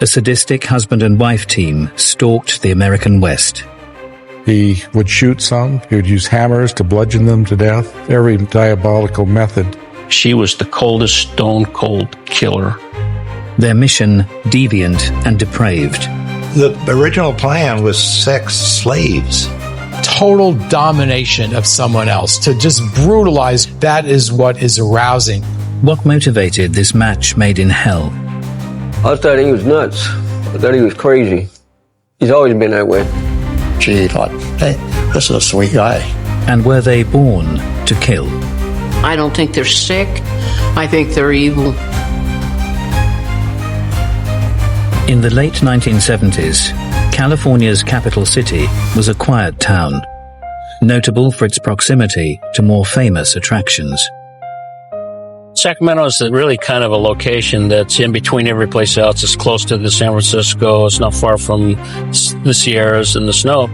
a sadistic husband and wife team stalked the American West. He would shoot some. He would use hammers to bludgeon them to death. Every diabolical method. She was the coldest, stone-cold killer. Their mission, deviant and depraved. The original plan was sex slaves. Total domination of someone else, to just brutalize, that is what is arousing. What motivated this match made in hell? I thought he was nuts. I thought he was crazy. He's always been that way. She thought, hey, this is a sweet guy. And were they born to kill? I don't think they're sick. I think they're evil. In the late 1970s, California's capital city was a quiet town, notable for its proximity to more famous attractions. Sacramento is really kind of a location that's in between every place else. It's close to the San Francisco. It's not far from the Sierras and the snow.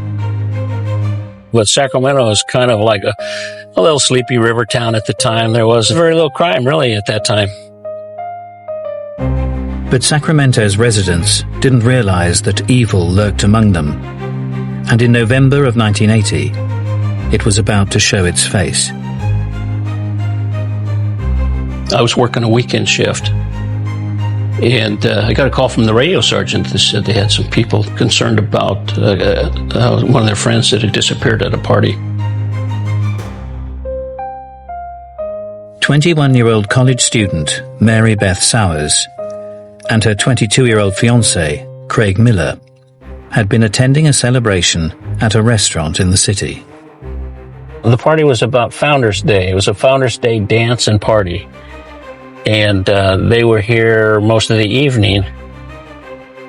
But Sacramento is kind of like a little sleepy river town at the time. There was very little crime, really, at that time. But Sacramento's residents didn't realize that evil lurked among them. And in November of 1980, it was about to show its face. I was working a weekend shift, and I got a call from the radio sergeant that said they had some people concerned about one of their friends that had disappeared at a party. 21-year-old college student Mary Beth Sowers and her 22-year-old fiancé, Craig Miller, had been attending a celebration at a restaurant in the city. The party was about Founders Day. It was a Founders Day dance and party. And they were here most of the evening,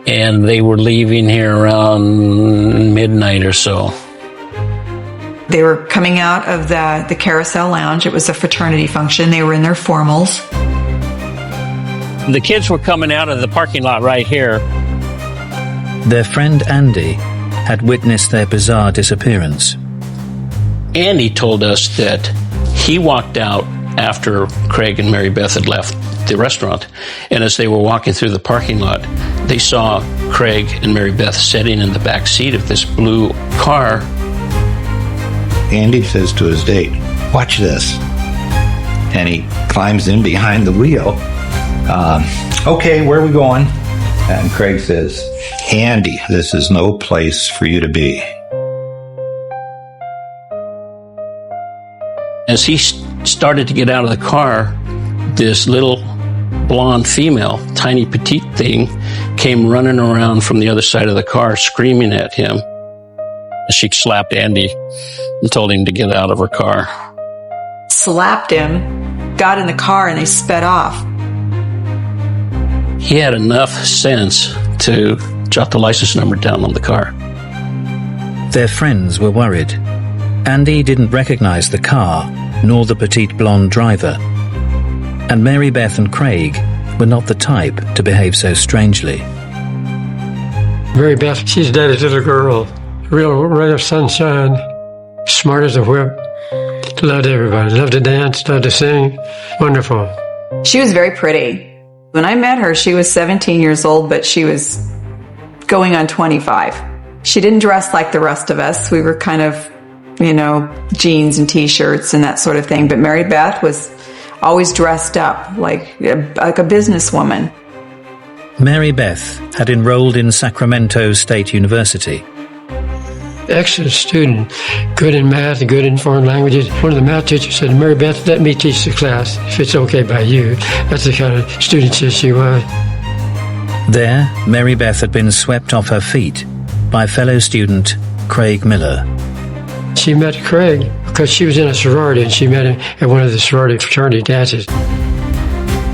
and they were leaving here around midnight or so. They were coming out of the Carousel Lounge. It was a fraternity function. They were in their formals. The kids were coming out of the parking lot right here. Their friend Andy had witnessed their bizarre disappearance. Andy told us that he walked out after Craig and Mary Beth had left the restaurant, and as they were walking through the parking lot, they saw Craig and Mary Beth sitting in the back seat of this blue car. Andy says to his date, "Watch this." And he climbs in behind the wheel. "Okay, where are we going?" And Craig says, "Andy, this is no place for you to be." As he started to get out of the car, this little blonde female, tiny petite thing, came running around from the other side of the car screaming at him. She slapped Andy and told him to get out of her car. Slapped him, got in the car, and they sped off. He had enough sense to jot the license number down on the car. Their friends were worried. Andy didn't recognize the car, nor the petite blonde driver. And Mary Beth and Craig were not the type to behave so strangely. Mary Beth, she's daddy's little girl. Real ray of sunshine. Smart as a whip. Loved everybody. Loved to dance, loved to sing. Wonderful. She was very pretty. When I met her, she was 17 years old, but she was going on 25. She didn't dress like the rest of us. We were kind of, jeans and T-shirts and that sort of thing. But Mary Beth was always dressed up like a businesswoman. Mary Beth had enrolled in Sacramento State University. Excellent student, good in math and good in foreign languages. One of the math teachers said, "Mary Beth, let me teach the class if it's okay by you." That's the kind of student she was. There, Mary Beth had been swept off her feet by fellow student Craig Miller. She met Craig because she was in a sorority, and she met him at one of the sorority fraternity dances.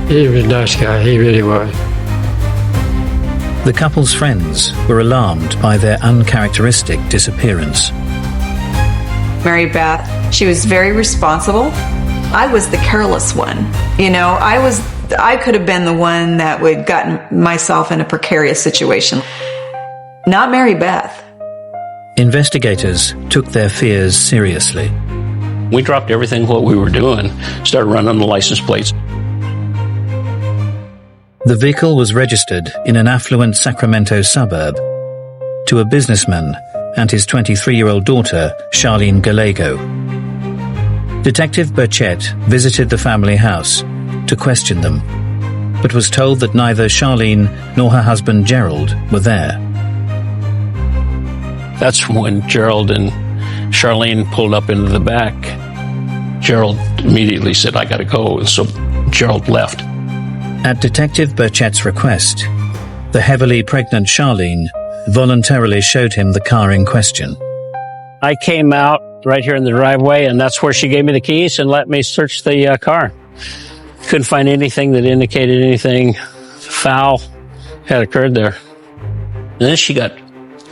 He was a nice guy, he really was. The couple's friends were alarmed by their uncharacteristic disappearance. Mary Beth, she was very responsible. I was the careless one. I could have been the one that would gotten myself in a precarious situation. Not Mary Beth. Investigators took their fears seriously. We dropped everything what we were doing, started running the license plates. The vehicle was registered in an affluent Sacramento suburb to a businessman and his 23-year-old daughter, Charlene Gallego. Detective Burchett visited the family house to question them, but was told that neither Charlene nor her husband Gerald were there. That's when Gerald and Charlene pulled up into the back. Gerald immediately said, "I gotta go," and so Gerald left. At Detective Burchett's request, the heavily pregnant Charlene voluntarily showed him the car in question. I came out right here in the driveway, and that's where she gave me the keys and let me search the car. Couldn't find anything that indicated anything foul had occurred there. And then she got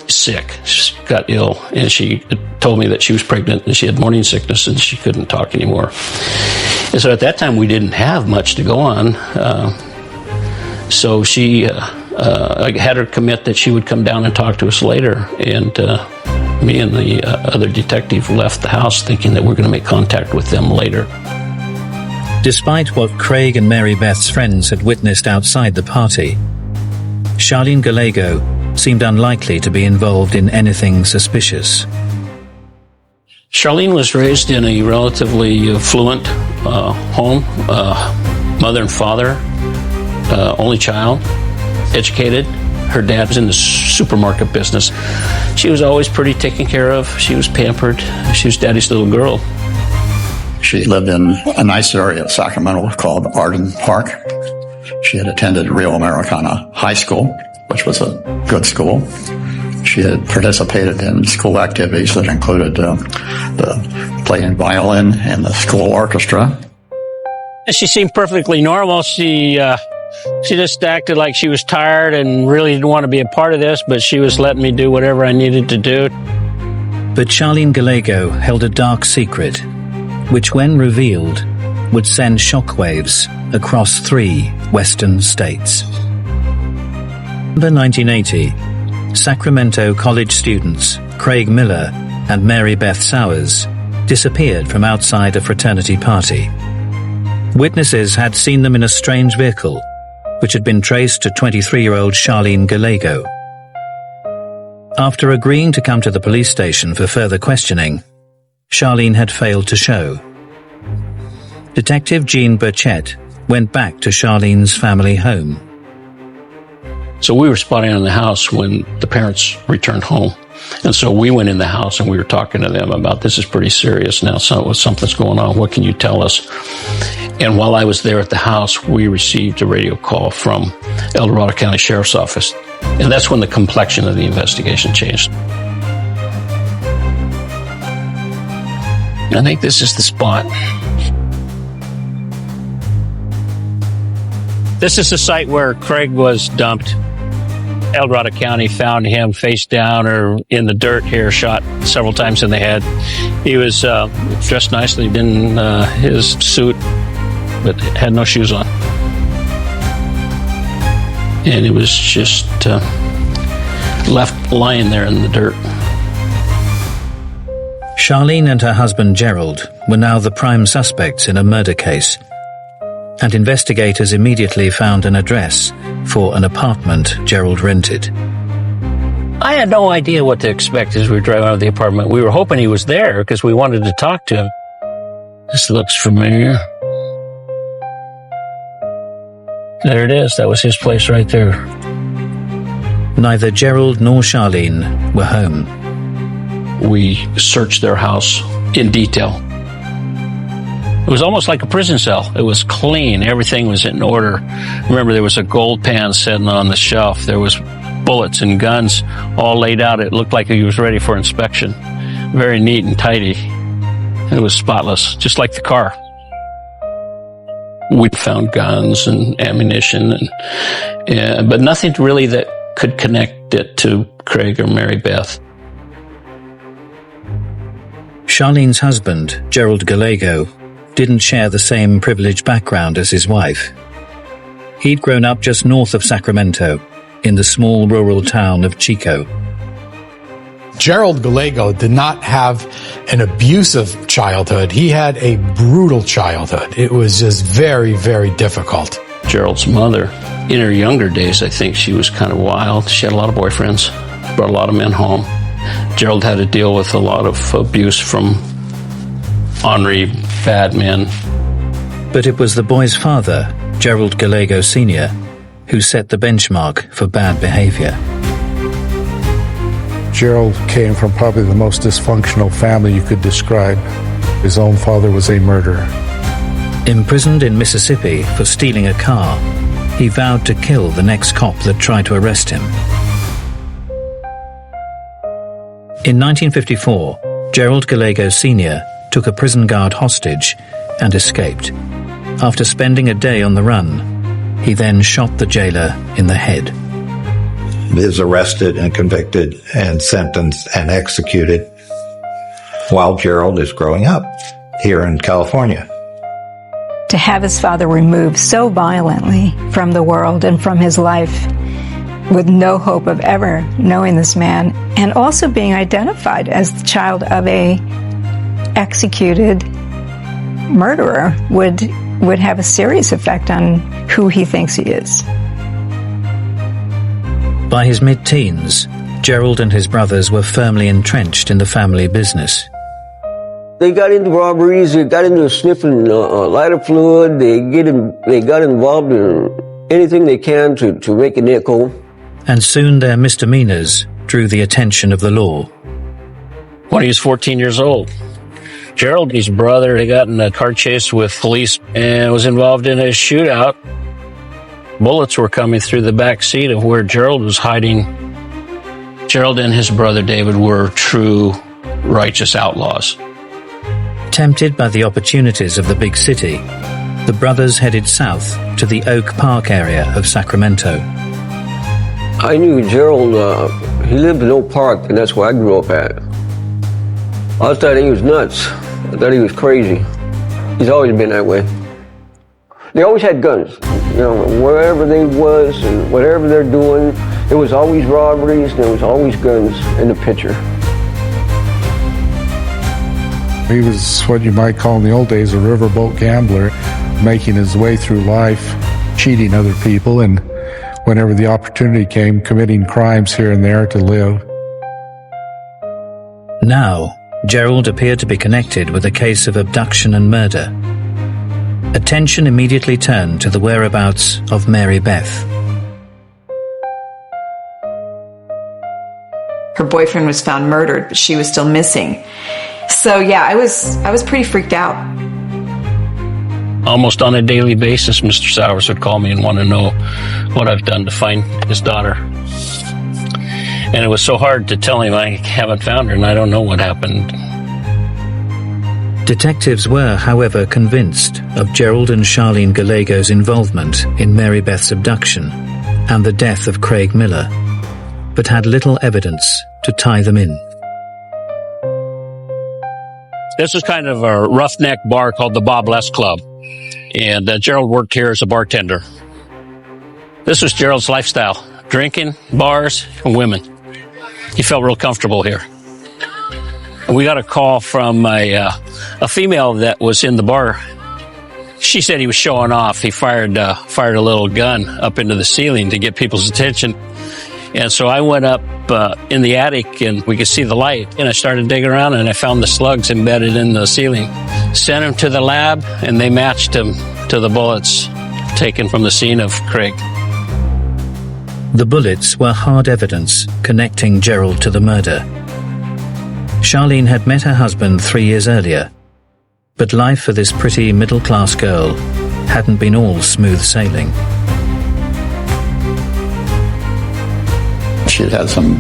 sick. She got ill, and she told me that she was pregnant and she had morning sickness and she couldn't talk anymore. And so at that time, we didn't have much to go on. So she I had her commit that she would come down and talk to us later. And me and the other detective left the house thinking that we're going to make contact with them later. Despite what Craig and Mary Beth's friends had witnessed outside the party, Charlene Gallego seemed unlikely to be involved in anything suspicious. Charlene was raised in a relatively affluent home, mother and father, only child, educated. Her dad was in the supermarket business. She was always pretty taken care of. She was pampered. She was daddy's little girl. She lived in a nice area of Sacramento called Arden Park. She had attended Rio Americana High School, which was a good school. She had participated in school activities that included the playing violin in the school orchestra. She seemed perfectly normal. She just acted like she was tired and really didn't want to be a part of this, but she was letting me do whatever I needed to do. But Charlene Gallego held a dark secret, which when revealed would send shockwaves across 3 western states. November 1980, Sacramento college students Craig Miller and Mary Beth Sowers disappeared from outside a fraternity party. Witnesses had seen them in a strange vehicle, which had been traced to 23-year-old Charlene Gallego. After agreeing to come to the police station for further questioning, Charlene had failed to show. Detective Jean Burchett went back to Charlene's family home. So we were spotting on the house when the parents returned home. And so we went in the house and we were talking to them about, this is pretty serious now, so something's going on, what can you tell us? And while I was there at the house, we received a radio call from El Dorado County Sheriff's Office. And that's when the complexion of the investigation changed. I think this is the spot. This is the site where Craig was dumped. El Dorado County found him face down or in the dirt here, shot several times in the head. He was dressed nicely in his suit, but had no shoes on. And it was just left lying there in the dirt. Charlene and her husband Gerald were now the prime suspects in a murder case, and investigators immediately found an address for an apartment Gerald rented. I had no idea what to expect as we were driving out of the apartment. We were hoping he was there because we wanted to talk to him. This looks familiar. There it is. That was his place right there. Neither Gerald nor Charlene were home. We searched their house in detail. It was almost like a prison cell. It was clean. Everything was in order. Remember, there was a gold pan sitting on the shelf. There was bullets and guns all laid out. It looked like he was ready for inspection. Very neat and tidy. And it was spotless, just like the car. We found guns and ammunition, but nothing really that could connect it to Craig or Mary Beth. Charlene's husband, Gerald Gallego, didn't share the same privileged background as his wife. He'd grown up just north of Sacramento, in the small rural town of Chico. Gerald Gallego did not have an abusive childhood. He had a brutal childhood. It was just very, very difficult. Gerald's mother. In her younger days, I think she was kind of wild. She had a lot of boyfriends, brought a lot of men home. Gerald had to deal with a lot of abuse from ornery, bad men. But it was the boy's father, Gerald Gallego Sr., who set the benchmark for bad behavior. Gerald came from probably the most dysfunctional family you could describe. His own father was a murderer. Imprisoned in Mississippi for stealing a car, he vowed to kill the next cop that tried to arrest him. In 1954, Gerald Gallego Sr. took a prison guard hostage and escaped. After spending a day on the run, he then shot the jailer in the head. He was arrested and convicted and sentenced and executed while Gerald is growing up here in California. To have his father removed so violently from the world and from his life with no hope of ever knowing this man, and also being identified as the child of a executed murderer would have a serious effect on who he thinks he is. By his mid-teens, Gerald and his brothers were firmly entrenched in the family business. They got into robberies, they got into sniffing lighter fluid, they got involved in anything they can to make a nickel. And soon their misdemeanors drew the attention of the law. When he was 14 years old, Gerald, his brother, they got in a car chase with police and was involved in a shootout. Bullets were coming through the back seat of where Gerald was hiding. Gerald and his brother David were true righteous outlaws. Tempted by the opportunities of the big city, the brothers headed south to the Oak Park area of Sacramento. I knew Gerald, he lived in Oak Park, and that's where I grew up at. I thought he was nuts. I thought he was crazy. He's always been that way. They always had guns. You know, wherever they was and whatever they're doing, there was always robberies, and there was always guns in the picture. He was what you might call in the old days a riverboat gambler, making his way through life, cheating other people, and whenever the opportunity came, committing crimes here and there to live. Now, Gerald appeared to be connected with a case of abduction and murder. Attention immediately turned to the whereabouts of Mary Beth. Her boyfriend was found murdered, but she was still missing. So yeah, I was pretty freaked out. Almost on a daily basis, Mr. Sowers would call me and want to know what I've done to find his daughter. And it was so hard to tell him I haven't found her and I don't know what happened. Detectives were, however, convinced of Gerald and Charlene Gallego's involvement in Mary Beth's abduction and the death of Craig Miller, but had little evidence to tie them in. This was kind of a roughneck bar called the Bob Les Club, and Gerald worked here as a bartender. This was Gerald's lifestyle, drinking, bars, and women. He felt real comfortable here. And we got a call from a female that was in the bar. She said he was showing off. He fired a little gun up into the ceiling to get people's attention. And so I went up in the attic and we could see the light. And I started digging around and I found the slugs embedded in the ceiling. Sent them to the lab and they matched them to the bullets taken from the scene of Craig. The bullets were hard evidence connecting Gerald to the murder. Charlene had met her husband 3 years earlier, but life for this pretty middle-class girl hadn't been all smooth sailing. She'd had some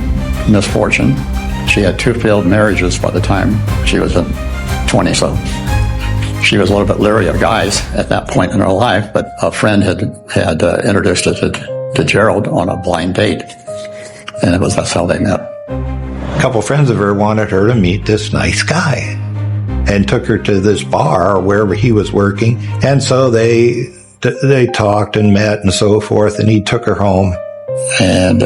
misfortune. She had 2 failed marriages by the time she was in 20, so she was a little bit leery of guys at that point in her life, but a friend had introduced her to Gerald on a blind date, and that's how they met. A couple friends of her wanted her to meet this nice guy and took her to this bar or wherever he was working, and so they talked and met and so forth, and he took her home. And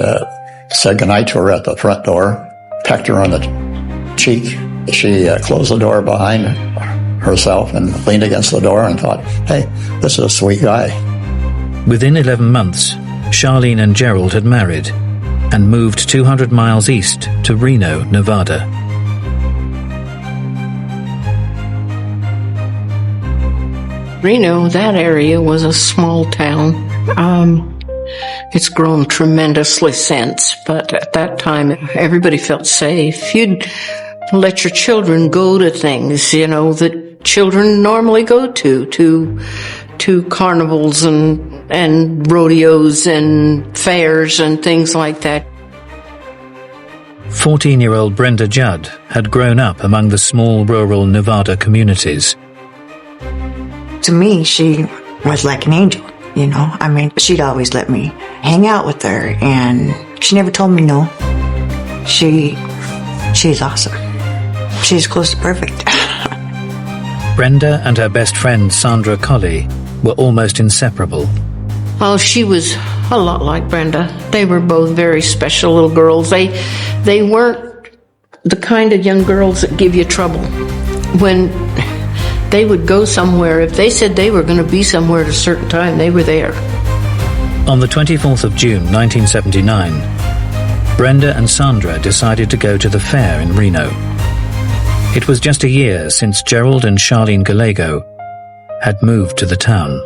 said goodnight to her at the front door, pecked her on the cheek. She closed the door behind herself and leaned against the door and thought, hey, this is a sweet guy. Within 11 months, Charlene and Gerald had married and moved 200 miles east to Reno, Nevada. Reno, that area was a small town. It's grown tremendously since, but at that time, everybody felt safe. You'd let your children go to things, that children normally go to carnivals and rodeos and fairs and things like that. 14-year-old Brenda Judd had grown up among the small rural Nevada communities. To me, she was like an angel, she'd always let me hang out with her, and she never told me no. She's awesome. She's close to perfect. Brenda and her best friend Sandra Colley were almost inseparable. Oh, she was a lot like Brenda. They were both very special little girls. They weren't the kind of young girls that give you trouble. When they would go somewhere, if they said they were going to be somewhere at a certain time, they were there. On the 24th of June 1979, Brenda and Sandra decided to go to the fair in Reno. It was just a year since Gerald and Charlene Gallego had moved to the town.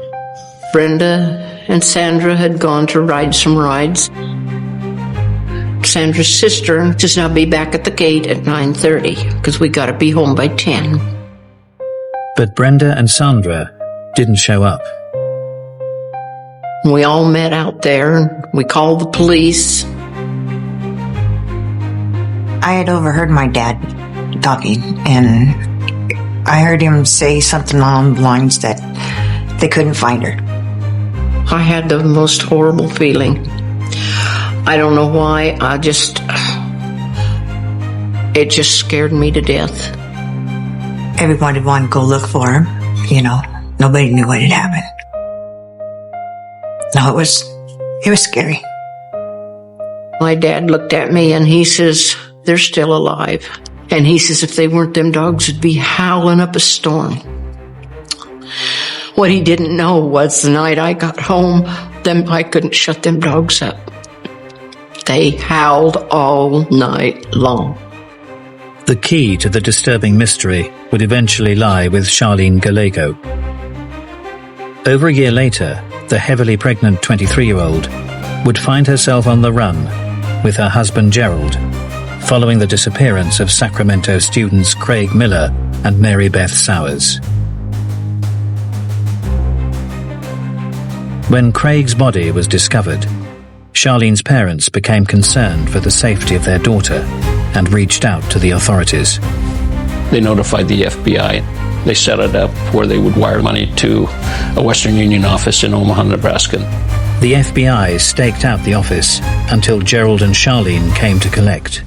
Brenda and Sandra had gone to ride some rides. Sandra's sister does not be back at the gate at 9:30 because we got to be home by 10. But Brenda and Sandra didn't show up. We all met out there, and we called the police. I had overheard my dad talking, and I heard him say something along the lines that they couldn't find her. I had the most horrible feeling. I don't know why, it just scared me to death. Everybody wanted to go look for him, Nobody knew what had happened. No, it was scary. My dad looked at me and he says, they're still alive. And he says, if they weren't, them dogs would be howling up a storm. What he didn't know was the night I got home, I couldn't shut them dogs up. They howled all night long. The key to the disturbing mystery would eventually lie with Charlene Gallego. Over a year later, the heavily pregnant 23-year-old would find herself on the run with her husband Gerald, following the disappearance of Sacramento students Craig Miller and Mary Beth Sowers. When Craig's body was discovered, Charlene's parents became concerned for the safety of their daughter and reached out to the authorities. They notified the FBI. They set it up where they would wire money to a Western Union office in Omaha, Nebraska. The FBI staked out the office until Gerald and Charlene came to collect.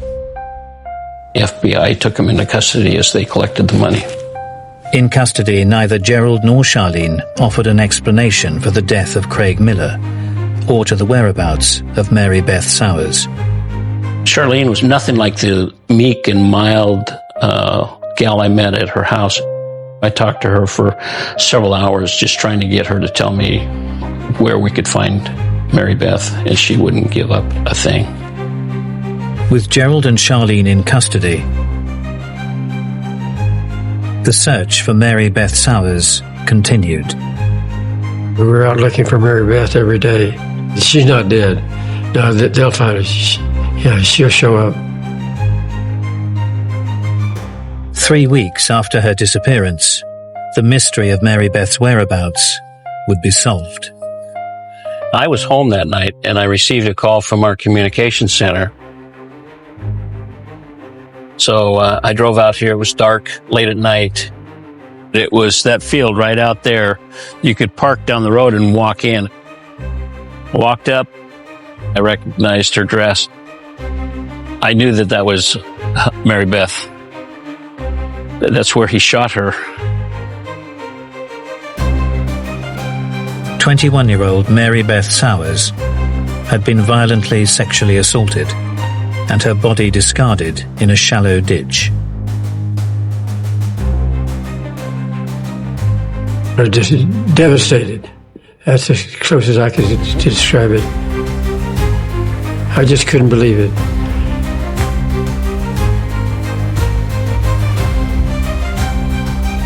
The FBI took them into custody as they collected the money. In custody, neither Gerald nor Charlene offered an explanation for the death of Craig Miller or to the whereabouts of Mary Beth Sowers. Charlene was nothing like the meek and mild gal I met at her house. I talked to her for several hours just trying to get her to tell me where we could find Mary Beth, and she wouldn't give up a thing. With Gerald and Charlene in custody, the search for Mary Beth Sowers continued. We were out looking for Mary Beth every day. She's not dead. No, they'll find her. She'll show up. 3 weeks after her disappearance, the mystery of Mary Beth's whereabouts would be solved. I was home that night, and I received a call from our communications center. So I drove out here. It was dark, late at night. It was that field right out there. You could park down the road and walk in. I walked up. I recognized her dress. I knew that was Mary Beth. That's where he shot her. 21-year-old Mary Beth Sowers had been violently sexually assaulted and her body discarded in a shallow ditch. I was just devastated. That's as close as I could describe it. I just couldn't believe it.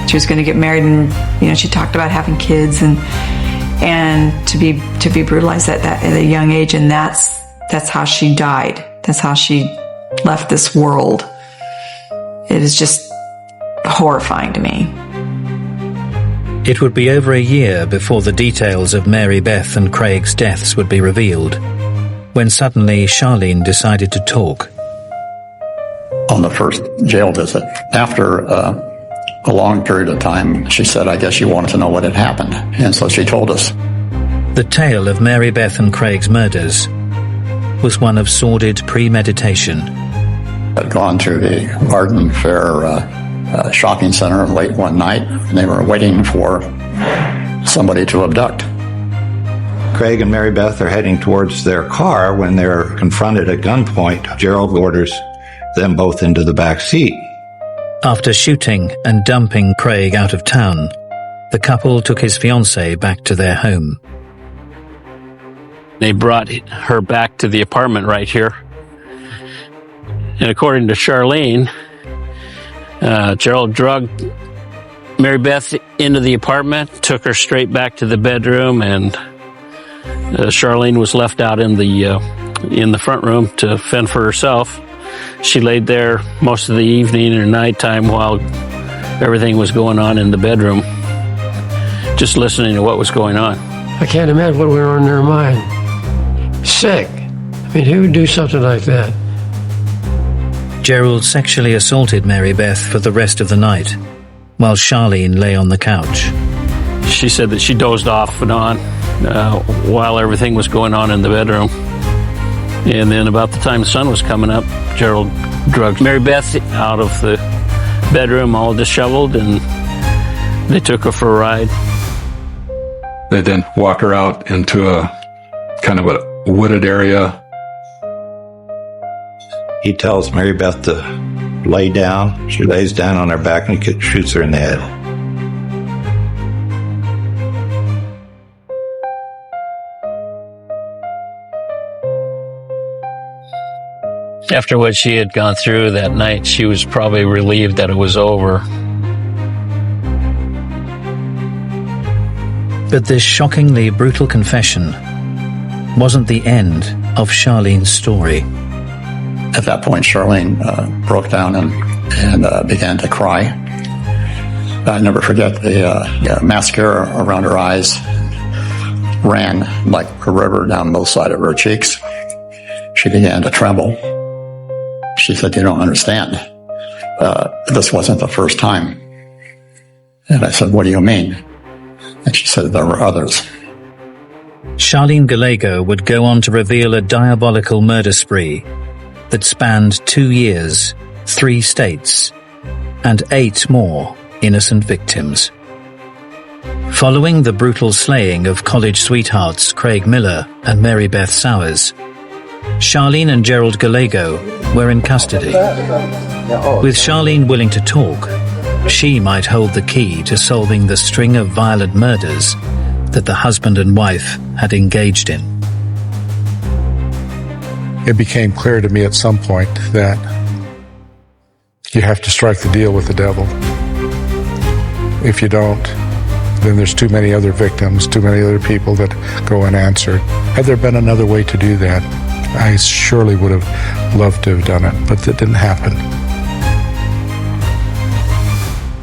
She was going to get married, and she talked about having kids, and to be brutalized at a young age, and that's how she died. That's how she left this world. It is just horrifying to me. It would be over a year before the details of Mary Beth and Craig's deaths would be revealed, when suddenly Charlene decided to talk. On the first jail visit, after a long period of time, she said, I guess you wanted to know what had happened. And so she told us. The tale of Mary Beth and Craig's murders was one of sordid premeditation. Had gone to the Arden Fair shopping center late one night, and they were waiting for somebody to abduct. Craig and Mary Beth are heading towards their car when they're confronted at gunpoint. Gerald orders them both into the back seat. After shooting and dumping Craig out of town, the couple took his fiancée back to their home. They brought her back to the apartment right here. And according to Charlene, Gerald drugged Mary Beth into the apartment, took her straight back to the bedroom, and Charlene was left out in the front room to fend for herself. She laid there most of the evening or nighttime while everything was going on in the bedroom, just listening to what was going on. I can't imagine what went on in their mind. Sick. I mean, who would do something like that? Gerald sexually assaulted Mary Beth for the rest of the night, while Charlene lay on the couch. She said that she dozed off and on while everything was going on in the bedroom. And then about the time the sun was coming up, Gerald drugged Mary Beth out of the bedroom all disheveled, and they took her for a ride. They then walk her out into a kind of a wooded area. He tells Mary Beth to lay down. She lays down on her back and he shoots her in the head. After what she had gone through that night, she was probably relieved that it was over. But this shockingly brutal confession wasn't the end of Charlene's story. At that point, Charlene broke down and began to cry. I'll never forget the mascara around her eyes ran like a river down both sides of her cheeks. She began to tremble. She said, "You don't understand. This wasn't the first time." And I said, "What do you mean?" And she said, "There were others." Charlene Gallego would go on to reveal a diabolical murder spree that spanned 2 years, 3 states, and 8 more innocent victims. Following the brutal slaying of college sweethearts Craig Miller and Mary Beth Sowers, Charlene and Gerald Gallego were in custody. With Charlene willing to talk, she might hold the key to solving the string of violent murders that the husband and wife had engaged in. It became clear to me at some point that you have to strike the deal with the devil. If you don't, then there's too many other victims, too many other people that go unanswered. Had there been another way to do that, I surely would have loved to have done it, but that didn't happen.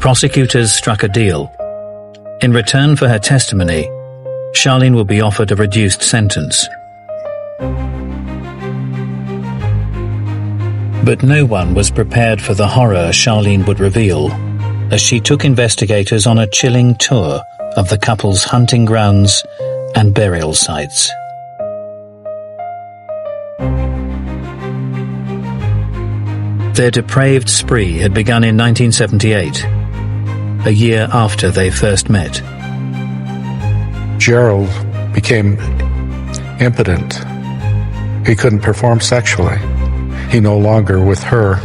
Prosecutors struck a deal. In return for her testimony, Charlene would be offered a reduced sentence. But no one was prepared for the horror Charlene would reveal as she took investigators on a chilling tour of the couple's hunting grounds and burial sites. Their depraved spree had begun in 1978, a year after they first met. Gerald became impotent. He couldn't perform sexually. He no longer, with her,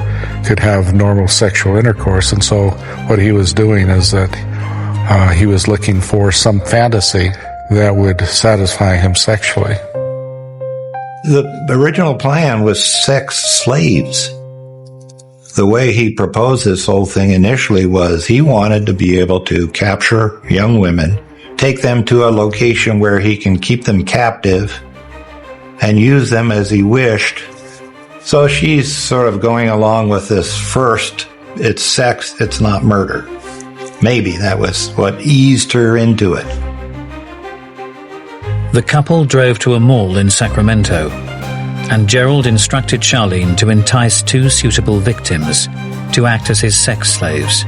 could have normal sexual intercourse, and so what he was doing is that he was looking for some fantasy that would satisfy him sexually. The original plan was sex slaves. The way he proposed this whole thing initially was he wanted to be able to capture young women, take them to a location where he can keep them captive and use them as he wished. So she's sort of going along with this first, it's sex, it's not murder. Maybe that was what eased her into it. The couple drove to a mall in Sacramento, and Gerald instructed Charlene to entice 2 suitable victims to act as his sex slaves.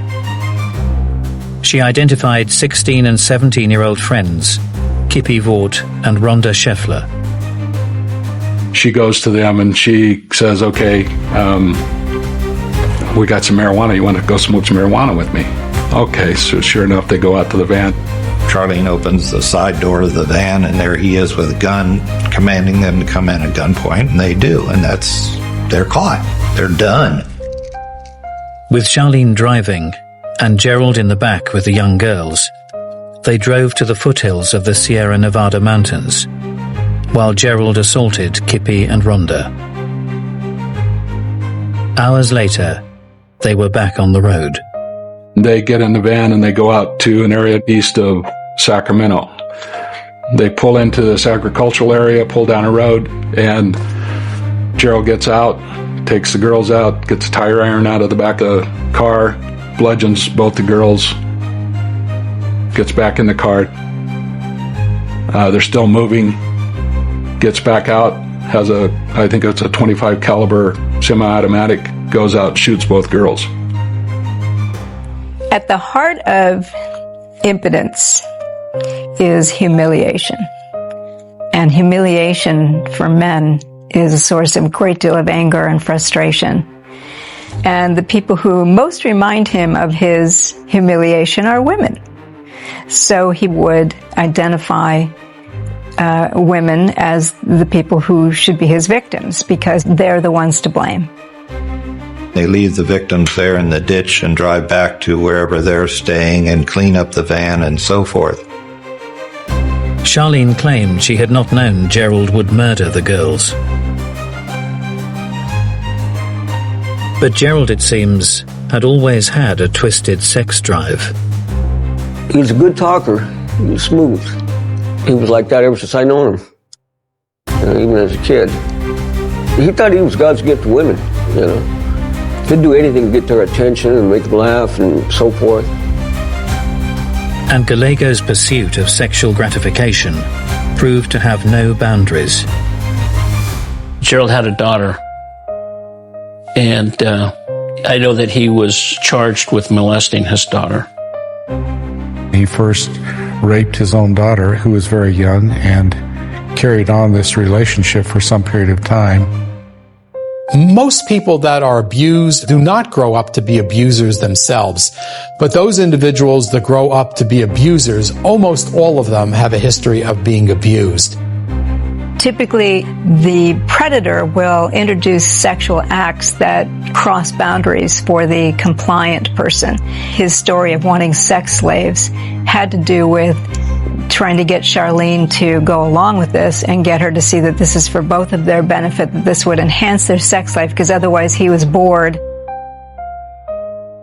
She identified 16 and 17-year-old friends, Kippy Vaught and Rhonda Scheffler. She goes to them and she says, okay, we got some marijuana. You want to go smoke some marijuana with me? Okay, so sure enough, they go out to the van. Charlene opens the side door of the van, and there he is with a gun, commanding them to come in at gunpoint, and they do, and they're caught. They're done. With Charlene driving and Gerald in the back with the young girls, they drove to the foothills of the Sierra Nevada mountains, while Gerald assaulted Kippy and Rhonda. Hours later, they were back on the road. They get in the van and they go out to an area east of Sacramento. They pull into this agricultural area, pull down a road, and Gerald gets out, takes the girls out, gets a tire iron out of the back of the car, bludgeons both the girls, gets back in the car. They're still moving, gets back out, has I think it's a .25 caliber semi-automatic, goes out, shoots both girls. At the heart of impotence is humiliation. And humiliation for men is a source of a great deal of anger and frustration. And the people who most remind him of his humiliation are women. So he would identify women as the people who should be his victims because they're the ones to blame. They leave the victims there in the ditch and drive back to wherever they're staying and clean up the van and so forth. Charlene claimed she had not known Gerald would murder the girls. But Gerald, it seems, had always had a twisted sex drive. He was a good talker. He was smooth. He was like that ever since I known him, even as a kid. He thought he was God's gift to women, He'd do anything to get their attention and make them laugh and so forth. And Gallego's pursuit of sexual gratification proved to have no boundaries. Gerald had a daughter, and I know that he was charged with molesting his daughter. He first raped his own daughter, who was very young, and carried on this relationship for some period of time. Most people that are abused do not grow up to be abusers themselves, but those individuals that grow up to be abusers, almost all of them have a history of being abused. Typically, the predator will introduce sexual acts that cross boundaries for the compliant person. His story of wanting sex slaves had to do with trying to get Charlene to go along with this and get her to see that this is for both of their benefit, that this would enhance their sex life, because otherwise he was bored.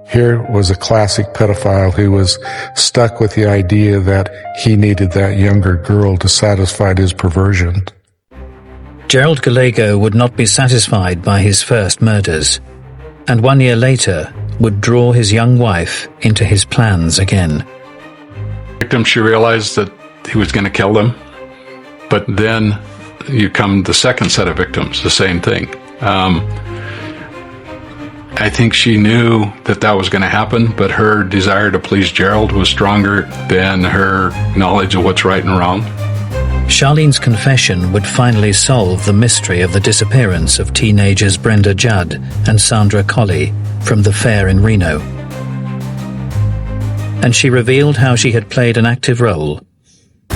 Here was a classic pedophile who was stuck with the idea that he needed that younger girl to satisfy his perversion. Gerald Gallego would not be satisfied by his first murders, and 1 year later would draw his young wife into his plans again. She realized that he was going to kill them, but then you come the second set of victims, the same thing. I think she knew that that was going to happen, but her desire to please Gerald was stronger than her knowledge of what's right and wrong. Charlene's confession would finally solve the mystery of the disappearance of teenagers Brenda Judd and Sandra Colley from the fair in Reno. And she revealed how she had played an active role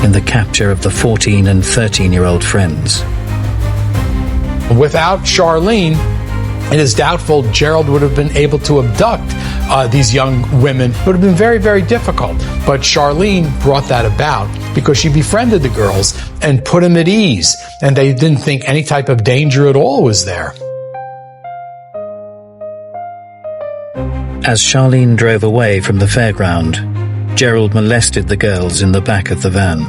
in the capture of the 14 and 13-year-old friends. Without Charlene, It is doubtful Gerald would have been able to abduct these young women. It would have been very, very difficult. But Charlene brought that about because she befriended the girls and put them at ease, and they didn't think any type of danger at all was there. As Charlene drove away from the fairground, Gerald molested the girls in the back of the van.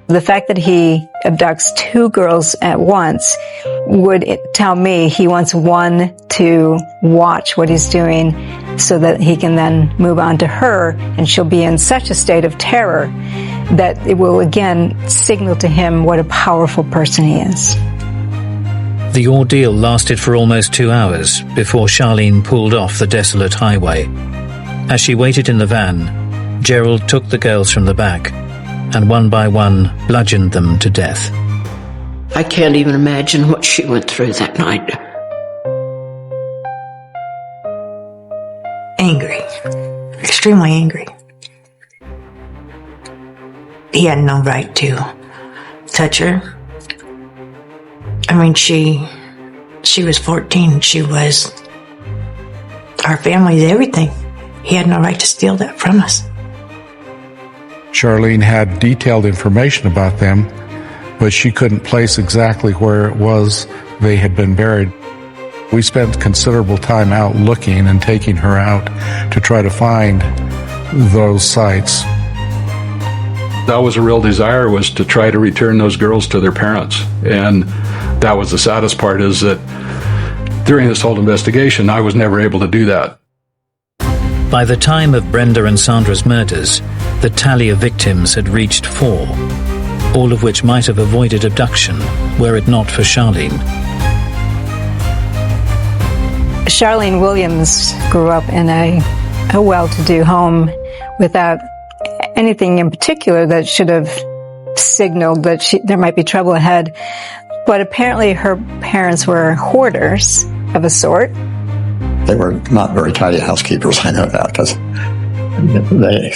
The fact that he abducts 2 girls at once would tell me he wants one to watch what he's doing so that he can then move on to her, and she'll be in such a state of terror that it will again signal to him what a powerful person he is. The ordeal lasted for almost 2 hours before Charlene pulled off the desolate highway. As she waited in the van, Gerald took the girls from the back and one by one bludgeoned them to death. I can't even imagine what she went through that night. Angry. Extremely angry. He had no right to touch her. I mean, she was 14. She was our family's everything. He had no right to steal that from us. Charlene had detailed information about them, but she couldn't place exactly where it was they had been buried. We spent considerable time out looking and taking her out to try to find those sites. That was a real desire, was to try to return those girls to their parents. And that was the saddest part, is that during this whole investigation, I was never able to do that. By the time of Brenda and Sandra's murders, the tally of victims had reached 4, all of which might have avoided abduction were it not for Charlene. Charlene Williams grew up in a well-to-do home without anything in particular that should have signaled that there might be trouble ahead. But apparently her parents were hoarders of a sort. They were not very tidy housekeepers, I know that, because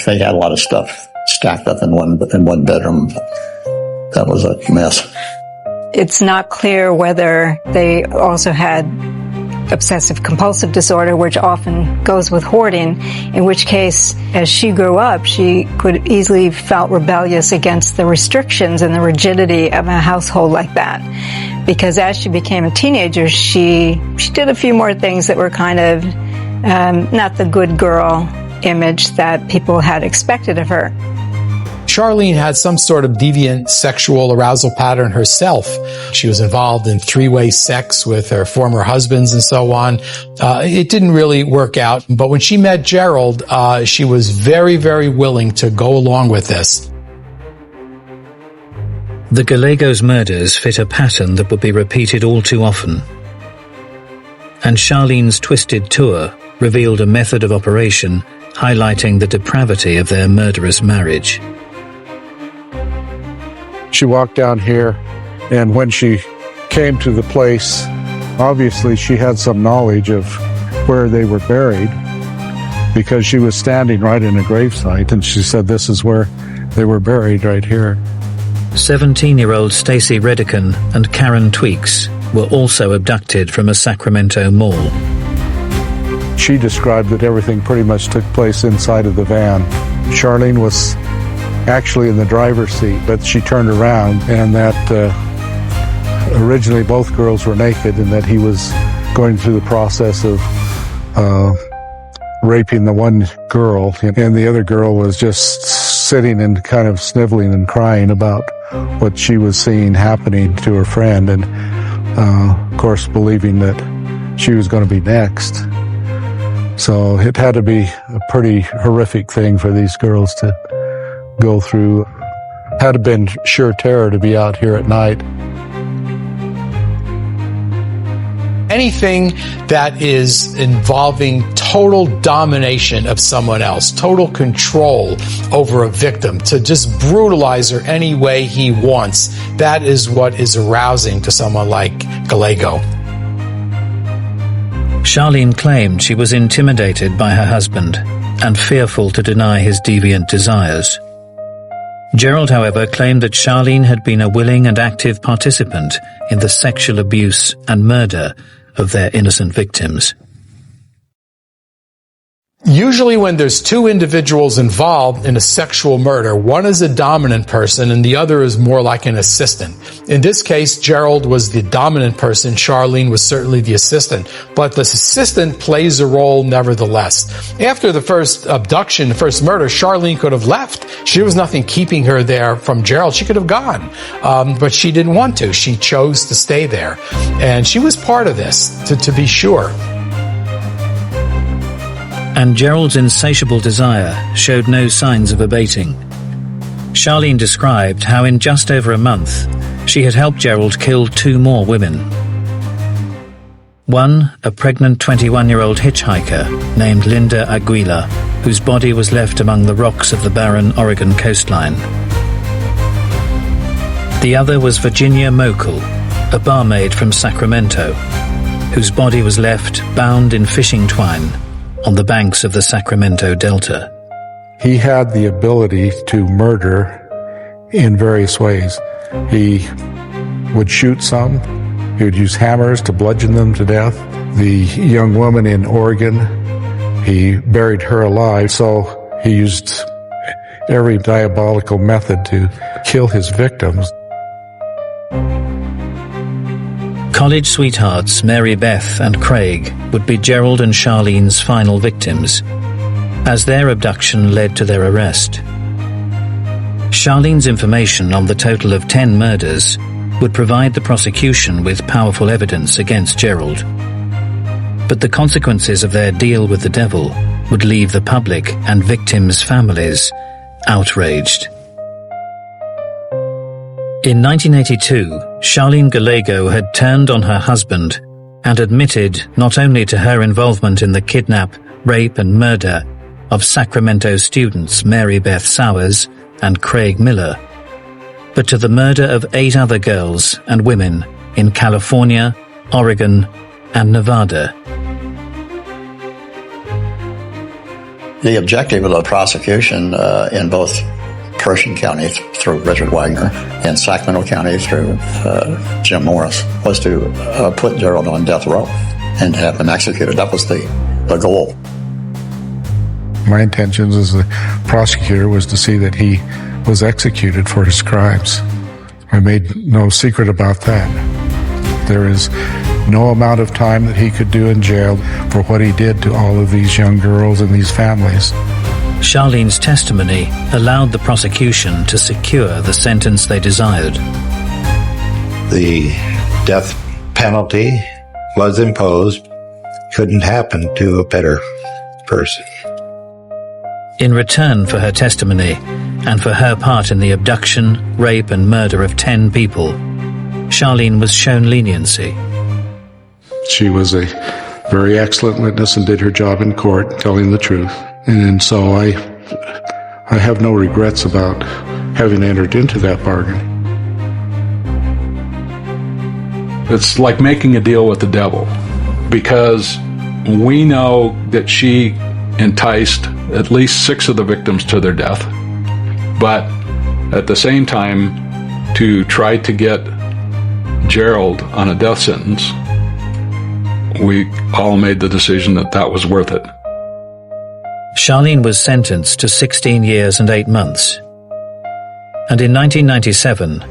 they had a lot of stuff stacked up in one bedroom. That was a mess. It's not clear whether they also had obsessive compulsive disorder, which often goes with hoarding, in which case, as she grew up, she could easily felt rebellious against the restrictions and the rigidity of a household like that. Because as she became a teenager, she did a few more things that were kind of not the good girl image that people had expected of her. Charlene had some sort of deviant sexual arousal pattern herself. She was involved in 3-way sex with her former husbands and so on. It didn't really work out, but when she met Gerald, she was very, very willing to go along with this. The Gallegos' murders fit a pattern that would be repeated all too often. And Charlene's twisted tour revealed a method of operation highlighting the depravity of their murderous marriage. She walked down here, and when she came to the place, obviously she had some knowledge of where they were buried, because she was standing right in a gravesite, and she said this is where they were buried, right here. 17-year-old Stacy Redican and Karen Tweaks were also abducted from a Sacramento mall. She described that everything pretty much took place inside of the van. Charlene was actually in the driver's seat, but she turned around, and that originally both girls were naked, and that he was going through the process of raping the one girl, and the other girl was just sitting and kind of sniveling and crying about what she was seeing happening to her friend, and of course believing that she was going to be next. So it had to be a pretty horrific thing for these girls to go through. Had to been sheer terror to be out here at night. Anything that is involving total domination of someone else, total control over a victim, to just brutalize her any way he wants, that is what is arousing to someone like Gallego. Charlene claimed she was intimidated by her husband and fearful to deny his deviant desires. Gerald, however, claimed that Charlene had been a willing and active participant in the sexual abuse and murder of their innocent victims. Usually when there's two individuals involved in a sexual murder, one is a dominant person and the other is more like an assistant. In this case, Gerald was the dominant person, Charlene was certainly the assistant, but the assistant plays a role nevertheless. After the first abduction, the first murder, Charlene could have left. There was nothing keeping her there from Gerald. She could have gone, but she didn't want to. She chose to stay there. And she was part of this, to be sure. And Gerald's insatiable desire showed no signs of abating. Charlene described how in just over a month, she had helped Gerald kill 2 more women. One, a pregnant 21-year-old hitchhiker named Linda Aguila, whose body was left among the rocks of the barren Oregon coastline. The other was Virginia Mokel, a barmaid from Sacramento, whose body was left bound in fishing twine on the banks of the Sacramento Delta. He had the ability to murder in various ways. He would shoot some. He would use hammers to bludgeon them to death. The young woman in Oregon, he buried her alive, so he used every diabolical method to kill his victims. College sweethearts Mary Beth and Craig would be Gerald and Charlene's final victims, as their abduction led to their arrest. Charlene's information on the total of 10 murders would provide the prosecution with powerful evidence against Gerald. But the consequences of their deal with the devil would leave the public and victims' families outraged. In 1982, Charlene Gallego had turned on her husband and admitted not only to her involvement in the kidnap, rape and murder of Sacramento students Mary Beth Sowers and Craig Miller, but to the murder of 8 other girls and women in California, Oregon and Nevada. The objective of the prosecution in both Pershing County through Richard Wagner and Sacramento County through Jim Morris was to put Gerald on death row and have him executed. That was the goal. My intentions as a prosecutor was to see that he was executed for his crimes. I made no secret about that. There is no amount of time that he could do in jail for what he did to all of these young girls and these families. Charlene's testimony allowed the prosecution to secure the sentence they desired. The death penalty was imposed. Couldn't happen to a better person. In return for her testimony and for her part in the abduction, rape and murder of 10 people, Charlene was shown leniency. She was a very excellent witness and did her job in court, telling the truth. And so I have no regrets about having entered into that bargain. It's like making a deal with the devil, because we know that she enticed at least 6 of the victims to their death, but at the same time, to try to get Gerald on a death sentence, we all made the decision that that was worth it. Charlene was sentenced to 16 years and 8 months. And in 1997,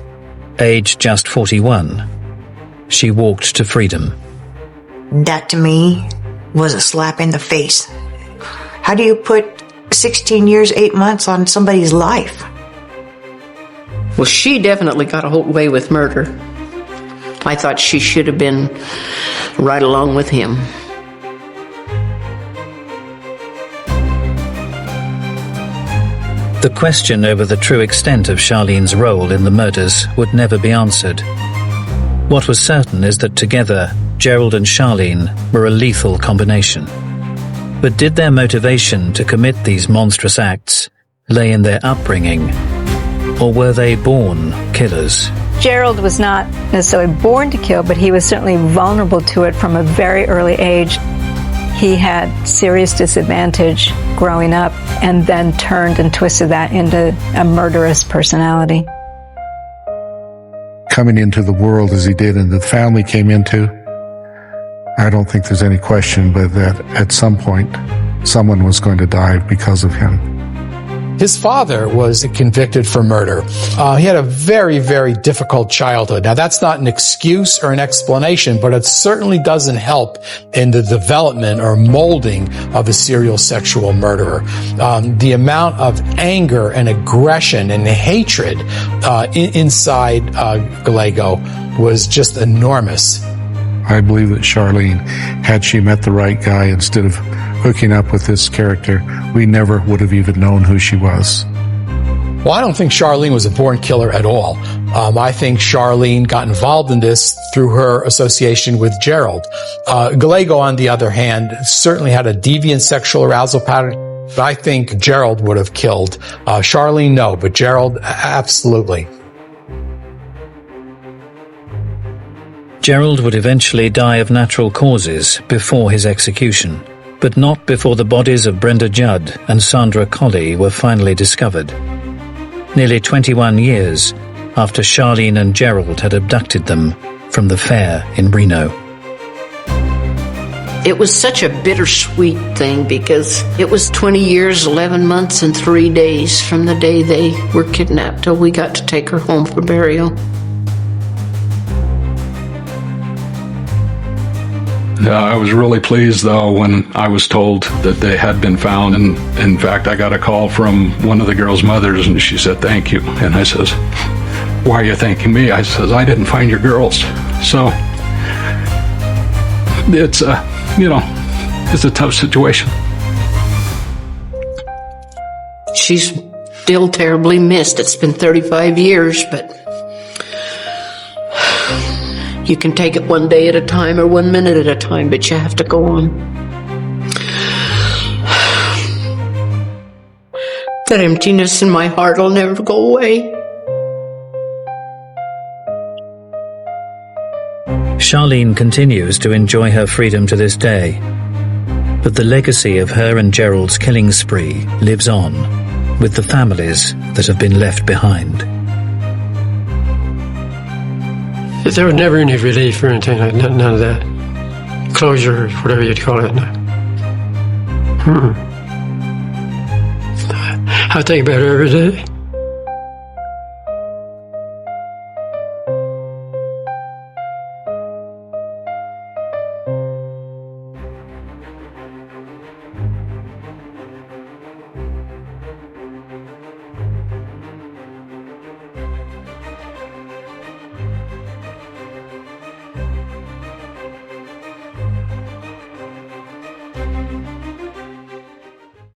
aged just 41, she walked to freedom. That to me was a slap in the face. How do you put 16 years, 8 months on somebody's life? Well, she definitely got away with murder. I thought she should have been right along with him. The question over the true extent of Charlene's role in the murders would never be answered. What was certain is that together, Gerald and Charlene were a lethal combination. But did their motivation to commit these monstrous acts lay in their upbringing, or were they born killers? Gerald was not necessarily born to kill, but he was certainly vulnerable to it from a very early age. He had serious disadvantage growing up. and then turned and twisted that into a murderous personality. Coming into the world as he did and the family came into, I don't think there's any question but that at some point someone was going to die because of him. His father was convicted for murder. He had a very, very difficult childhood. Now, that's not an excuse or an explanation, but it certainly doesn't help in the development or molding of a serial sexual murderer. The amount of anger and aggression and hatred inside Gallego was just enormous. I believe that Charlene, had she met the right guy instead of hooking up with this character, we never would have even known who she was. Well, I don't think Charlene was a born killer at all. I think Charlene got involved in this through her association with Gerald. Gallego, on the other hand, certainly had a deviant sexual arousal pattern. But I think Gerald would have killed. Charlene, no, but Gerald, absolutely. Gerald would eventually die of natural causes before his execution, but not before the bodies of Brenda Judd and Sandra Colley were finally discovered. Nearly 21 years after Charlene and Gerald had abducted them from the fair in Reno. It was such a bittersweet thing because it was 20 years, 11 months, and 3 days from the day they were kidnapped till we got to take her home for burial. I was really pleased, though, when I was told that they had been found. And in fact, I got a call from one of the girls' mothers, and she said, "Thank you." And I says, "Why are you thanking me?" I says, "I didn't find your girls." So it's it's a tough situation. She's still terribly missed. It's been 35 years, but you can take it one day at a time or 1 minute at a time, but you have to go on. That emptiness in my heart will never go away. Charlene continues to enjoy her freedom to this day, but the legacy of her and Gerald's killing spree lives on with the families that have been left behind. There was never any relief or anything like that, none of that. Closure, whatever you'd call it. I think about it every day.